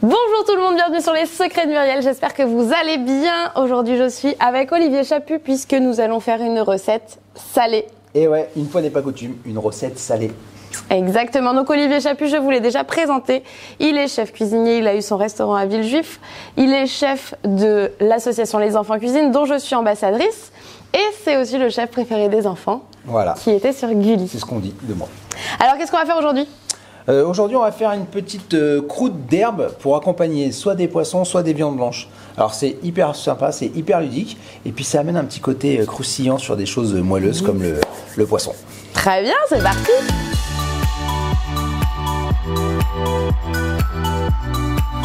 Bonjour tout le monde, bienvenue sur les secrets de Muriel, j'espère que vous allez bien. Aujourd'hui je suis avec Olivier Chaput puisque nous allons faire une recette salée. Et ouais, une fois n'est pas coutume, une recette salée. Exactement, donc Olivier Chaput, je vous l'ai déjà présenté, il est chef cuisinier, il a eu son restaurant à Villejuif, il est chef de l'association Les Enfants Cuisine dont je suis ambassadrice et c'est aussi le chef préféré des enfants qui était sur Gulli. C'est ce qu'on dit de moi. Alors qu'est-ce qu'on va faire aujourd'hui ? Aujourd'hui, on va faire une petite croûte d'herbe pour accompagner soit des poissons, soit des viandes blanches. Alors c'est hyper sympa, c'est hyper ludique et puis ça amène un petit côté croustillant sur des choses moelleuses comme le poisson. Très bien, c'est parti.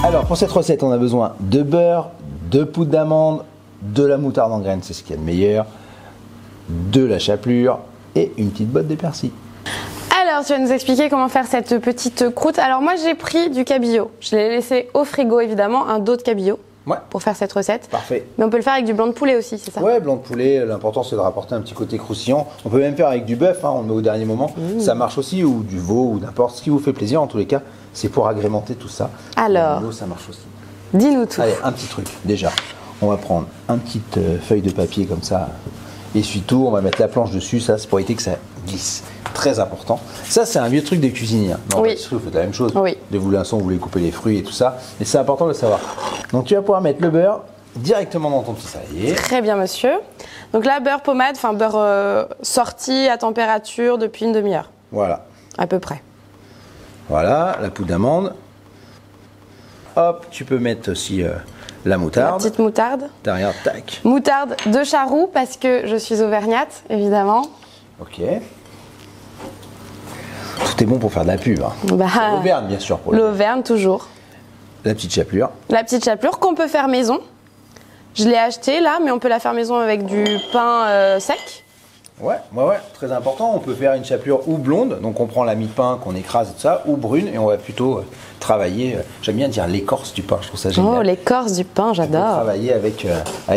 Alors pour cette recette, on a besoin de beurre, de poudre d'amande, de la moutarde en graines, c'est ce qu'il y a de meilleur, de la chapelure et une petite botte de persil. Alors, tu vas nous expliquer comment faire cette petite croûte. Alors moi, j'ai pris du cabillaud. Je l'ai laissé au frigo, évidemment, un dos de cabillaud pour faire cette recette. Parfait. Mais on peut le faire avec du blanc de poulet aussi, c'est ça ? Ouais, blanc de poulet, l'important c'est de rapporter un petit côté croustillant. On peut même faire avec du bœuf, on le met au dernier moment. Ça marche aussi, ou du veau, ou n'importe ce qui vous fait plaisir. En tous les cas, c'est pour agrémenter tout ça. Alors, ça marche aussi. Dis-nous tout. Allez, un petit truc, déjà. On va prendre une petite feuille de papier comme ça, essuie-tout, on va mettre la planche dessus, ça c'est pour éviter que ça glisse. Très important. Ça, c'est un vieux truc des cuisiniers. Non, oui. Vous faites la même chose. Oui. De vous l'instant, vous voulez couper les fruits et tout ça. Mais c'est important de le savoir. Donc, tu vas pouvoir mettre le beurre directement dans ton petit saladier. Très bien, monsieur. Donc là, beurre pommade, enfin beurre sorti à température depuis une demi-heure. Voilà. À peu près. Voilà, la poudre d'amande. Hop, tu peux mettre aussi la moutarde. La petite moutarde. Derrière, tac. Moutarde de Charroux, parce que je suis auvergnate, évidemment. Ok. Tout est bon pour faire de la pub. L'Auvergne, bien sûr. L'Auvergne, toujours. La petite chapelure. La petite chapelure qu'on peut faire maison. Je l'ai achetée là, mais on peut la faire maison avec du pain sec. Ouais, très important. On peut faire une chapelure ou blonde, donc on prend la mie de pain qu'on écrase et tout ça, ou brune, et on va plutôt travailler, j'aime bien dire l'écorce du pain, je trouve ça génial. Oh, l'écorce du pain, j'adore. Travailler avec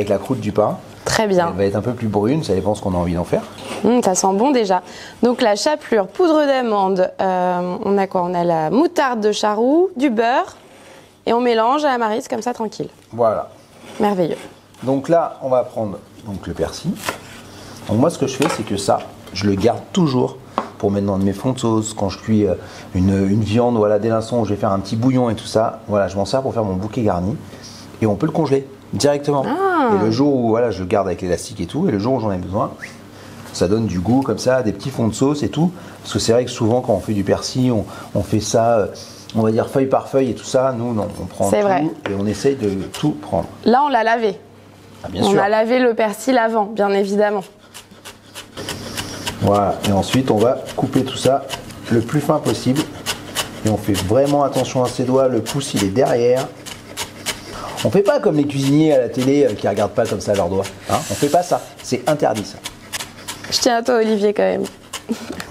la croûte du pain. Très bien. Elle va être un peu plus brune, ça dépend ce qu'on a envie d'en faire. Ça sent bon déjà. Donc la chapelure, poudre d'amande, on a quoi ? On a la moutarde de Charroux, du beurre, et on mélange à la maryse comme ça, tranquille. Voilà. Merveilleux. Donc là, on va prendre le persil. Donc moi, ce que je fais, c'est que ça, je le garde toujours pour mettre dans mes fonds de sauce. Quand je cuis une viande, voilà, des linçons, je vais faire un petit bouillon et tout ça. Voilà, je m'en sers pour faire mon bouquet garni. Et on peut le congeler directement. Et le jour où je le garde avec l'élastique et tout, et le jour où j'en ai besoin, ça donne du goût comme ça, des petits fonds de sauce et tout. Parce que c'est vrai que souvent, quand on fait du persil, on fait ça, on va dire feuille par feuille et tout ça. Nous, non, on prend tout et on essaye de tout prendre. Là, on l'a lavé. Ah, bien sûr. On a lavé le persil avant, bien évidemment. Voilà, et ensuite on va couper tout ça le plus fin possible. Et on fait vraiment attention à ses doigts, le pouce il est derrière. On fait pas comme les cuisiniers à la télé qui regardent pas comme ça leurs doigts. On fait pas ça, c'est interdit ça. Je tiens à toi Olivier quand même.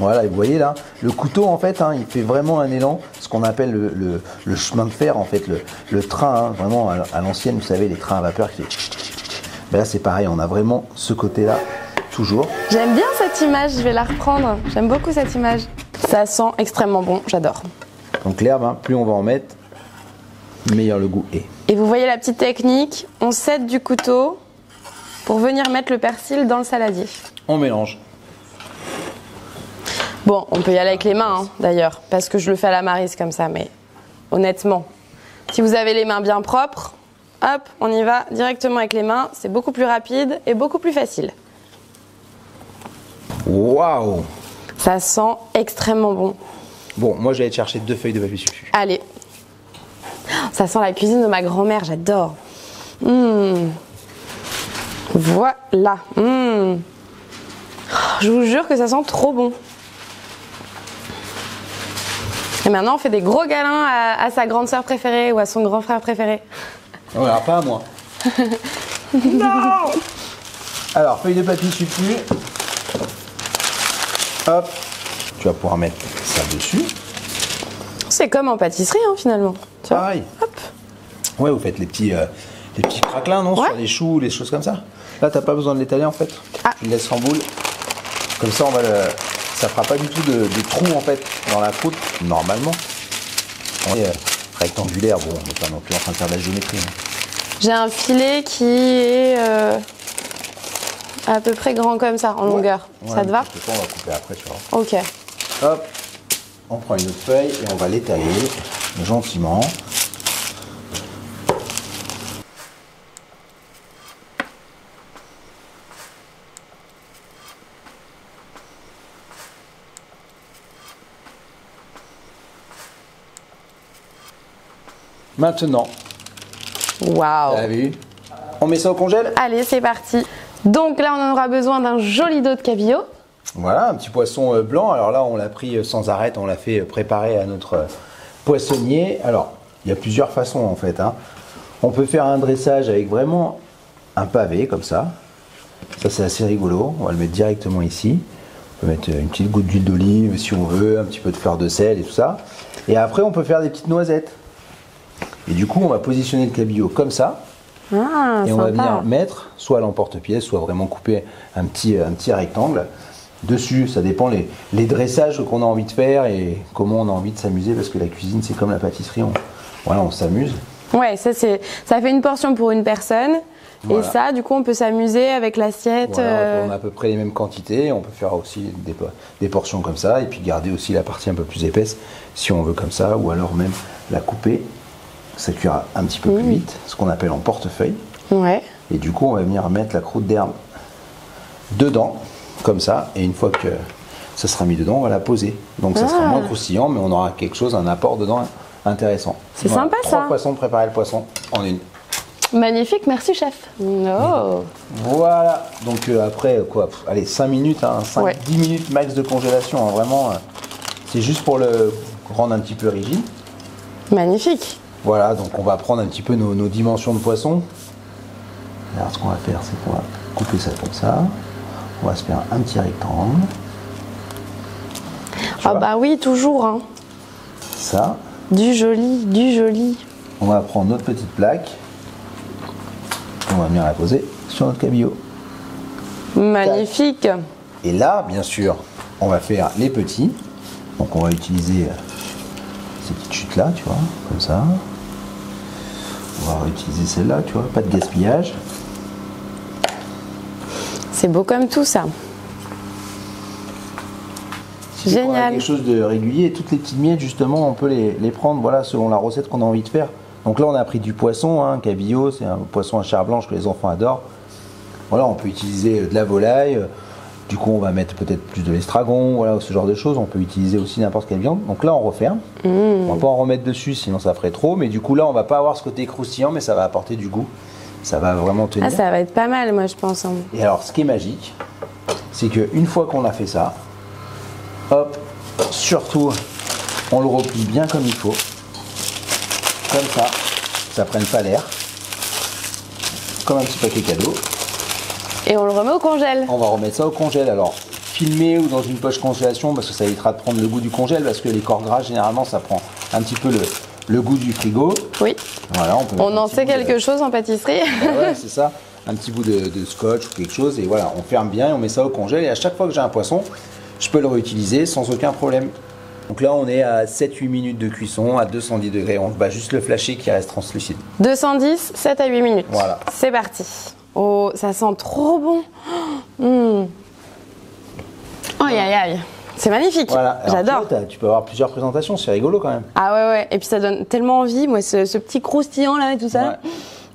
Voilà, et vous voyez là, le couteau en fait, il fait vraiment un élan, ce qu'on appelle le chemin de fer en fait, le train, vraiment à l'ancienne, vous savez, les trains à vapeur qui fait... Ben là c'est pareil, on a vraiment ce côté-là. Toujours. J'aime bien cette image, je vais la reprendre. J'aime beaucoup cette image. Ça sent extrêmement bon, j'adore. Donc l'herbe, plus on va en mettre, meilleur le goût est. Et vous voyez la petite technique, on cède du couteau pour venir mettre le persil dans le saladier. On mélange. Bon, on peut y aller avec les mains d'ailleurs, parce que je le fais à la maryse comme ça, mais honnêtement, si vous avez les mains bien propres, hop, on y va directement avec les mains, c'est beaucoup plus rapide et beaucoup plus facile. Waouh! Ça sent extrêmement bon. Bon, moi j'allais te chercher 2 feuilles de papier sulfu. Allez. Ça sent la cuisine de ma grand-mère, j'adore. Voilà. Je vous jure que ça sent trop bon. Et maintenant on fait des gros câlins à sa grande sœur préférée ou à son grand frère préféré. Non, alors pas à moi. Non! Alors, feuille de papier sulfu. Hop, tu vas pouvoir mettre ça dessus. C'est comme en pâtisserie finalement. Tu vois. Pareil. Hop. Ouais, vous faites les petits craquelins, non, sur les choux, les choses comme ça. Là, t'as pas besoin de l'étaler en fait. Tu le laisses en boule. Comme ça, ça fera pas du tout de trou en fait dans la croûte normalement. rectangulaire. Bon, on n'est pas non plus en train de faire de la géométrie. Hein. J'ai un filet qui est à peu près grand comme ça, en longueur. Ça te va? On va couper après, tu vois. Ok. Hop, on prend une autre feuille et on va l'étaler gentiment. Maintenant, Waouh. t'as vu? On met ça au congèle? Allez, c'est parti. Donc là, on en aura besoin d'un joli dos de cabillaud. Voilà, un petit poisson blanc. Alors là, on l'a pris sans arrêt, on l'a fait préparer à notre poissonnier. Alors, il y a plusieurs façons en fait. Hein. On peut faire un dressage avec vraiment un pavé comme ça. Ça, c'est assez rigolo. On va le mettre directement ici. On peut mettre une petite goutte d'huile d'olive si on veut, un petit peu de fleur de sel et tout ça. Et après, on peut faire des petites noisettes. Et du coup, on va positionner le cabillaud comme ça. Ah, et on sympa. va venir mettre soit à l'emporte-pièce, soit vraiment couper un petit rectangle. Dessus, ça dépend les dressages qu'on a envie de faire et comment on a envie de s'amuser, parce que la cuisine, c'est comme la pâtisserie, on s'amuse. Ouais, ça fait une portion pour une personne. Voilà. Et ça, du coup, on peut s'amuser avec l'assiette. Voilà, on a à peu près les mêmes quantités. On peut faire aussi des portions comme ça, et puis garder aussi la partie un peu plus épaisse, si on veut comme ça, ou alors même la couper. Ça cuira un petit peu plus vite, ce qu'on appelle en portefeuille. Ouais. Et du coup, on va venir mettre la croûte d'herbe dedans, comme ça. Et une fois que ça sera mis dedans, on va la poser. Donc ça sera moins croustillant, mais on aura quelque chose, un apport dedans intéressant. C'est sympa ça. 3 façons de préparer le poisson en une. Magnifique, merci chef. Oh. Voilà, donc après quoi, allez 5 minutes, 10 minutes max de congélation, hein, vraiment, c'est juste pour le rendre un petit peu rigide. Magnifique. Voilà, donc on va prendre un petit peu nos dimensions de poisson. Alors ce qu'on va faire, c'est qu'on va couper ça comme ça. On va se faire un petit rectangle. Ah bah oui, toujours. Hein. Ça. Du joli, du joli. On va prendre notre petite plaque. On va venir la poser sur notre cabillaud. Magnifique. Et là, bien sûr, on va faire les petits. Donc on va utiliser ces petites chutes là, tu vois, comme ça. On va réutiliser celle-là, tu vois, pas de gaspillage. C'est beau comme tout ça. Génial. On a quelque chose de régulier. Toutes les petites miettes, justement, on peut les prendre, voilà, selon la recette qu'on a envie de faire. Donc là, on a pris du poisson, hein, cabillaud, c'est un poisson à chair blanche que les enfants adorent. Voilà, on peut utiliser de la volaille. Du coup, on va mettre peut-être plus de l'estragon, voilà, ce genre de choses. On peut utiliser aussi n'importe quelle viande. Donc là, on referme. On va pas en remettre dessus, sinon ça ferait trop. Mais du coup, là, on va pas avoir ce côté croustillant, mais ça va apporter du goût. Ça va vraiment tenir. Ah, ça va être pas mal, moi, je pense. Hein. Et alors, ce qui est magique, c'est qu'une fois qu'on a fait ça, hop, surtout, on le replie bien comme il faut. Comme ça prenne pas l'air. Comme un petit paquet cadeau. Et on le remet au congèle. On va remettre ça au congèle. Alors, filmer ou dans une poche congélation, parce que ça évitera de prendre le goût du congèle, parce que les corps gras, généralement, ça prend un petit peu le goût du frigo. Oui. Voilà, on en sait quelque chose en pâtisserie. Ouais, c'est ça. Un petit bout de scotch ou quelque chose. Et voilà, on ferme bien et on met ça au congèle. Et à chaque fois que j'ai un poisson, je peux le réutiliser sans aucun problème. Donc là, on est à 7-8 minutes de cuisson à 210 degrés. On va juste le flasher qui reste translucide. 210, 7 à 8 minutes. Voilà. C'est parti. Oh, ça sent trop bon. Oh, aïe, aïe, aïe. C'est magnifique. Voilà. J'adore. Tu peux avoir plusieurs présentations, c'est rigolo quand même. Ah ouais. Et puis ça donne tellement envie, moi, ce petit croustillant là et tout ça. Ouais.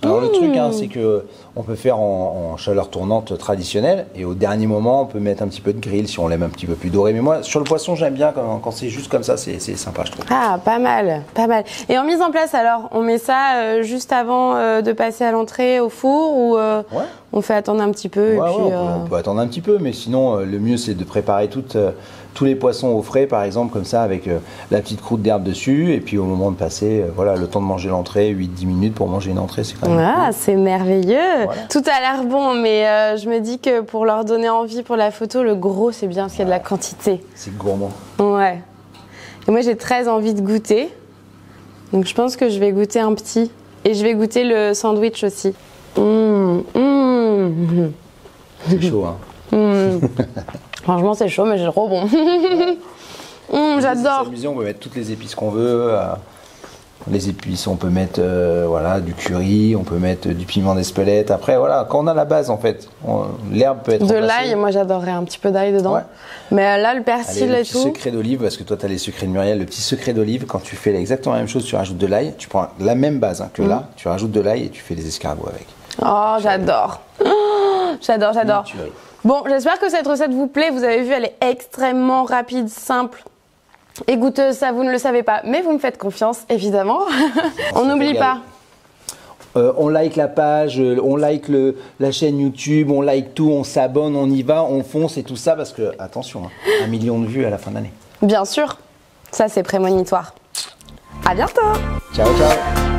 Alors le truc, hein, c'est que on peut faire en chaleur tournante traditionnelle et au dernier moment, on peut mettre un petit peu de grill si on l'aime un petit peu plus doré. Mais moi, sur le poisson, j'aime bien quand c'est juste comme ça, c'est sympa, je trouve. Ah, pas mal, pas mal. Et en mise en place, alors, on met ça juste avant de passer à l'entrée au four ou on fait attendre un petit peu et puis, on peut attendre un petit peu, mais sinon, le mieux, c'est de préparer tous les poissons au frais, par exemple, comme ça, avec la petite croûte d'herbe dessus. Et puis, au moment de passer, voilà, le temps de manger l'entrée, 8-10 minutes pour manger une entrée, c'est quand même Ah, cool. c'est merveilleux. Voilà. Tout a l'air bon, mais je me dis que pour leur donner envie pour la photo, le gros, c'est bien parce qu'il y a de la quantité. C'est gourmand. Ouais. Et moi, j'ai très envie de goûter. Donc, je pense que je vais goûter un petit. Et je vais goûter le sandwich aussi. C'est chaud, hein. Franchement, c'est chaud, mais c'est trop bon. J'adore. C'est amusant, on peut mettre toutes les épices qu'on veut. Les épices, on peut mettre voilà, du curry, on peut mettre du piment d'Espelette. Après, voilà, quand on a la base, en fait, l'herbe peut être De remplacée. l'ail, moi j'adorerais un petit peu d'ail dedans. Ouais. Mais là, le persil Allez, et le petit tout. secret d'olive, parce que toi, tu as les secrets de Muriel. Le petit secret d'olive, quand tu fais exactement la même chose, tu rajoutes de l'ail. Tu prends la même base que là, tu rajoutes de l'ail et tu fais des escargots avec. Oh, j'adore. J'adore, j'adore. Bon, j'espère que cette recette vous plaît. Vous avez vu, elle est extrêmement rapide, simple et goûteuse. Ça, vous ne le savez pas, mais vous me faites confiance, évidemment. On n'oublie pas. On like la page, on like la chaîne YouTube, on like tout, on s'abonne, on y va, on fonce et tout ça parce que, attention, 1 million de vues à la fin de l'année. Bien sûr, ça c'est prémonitoire. À bientôt. Ciao, ciao.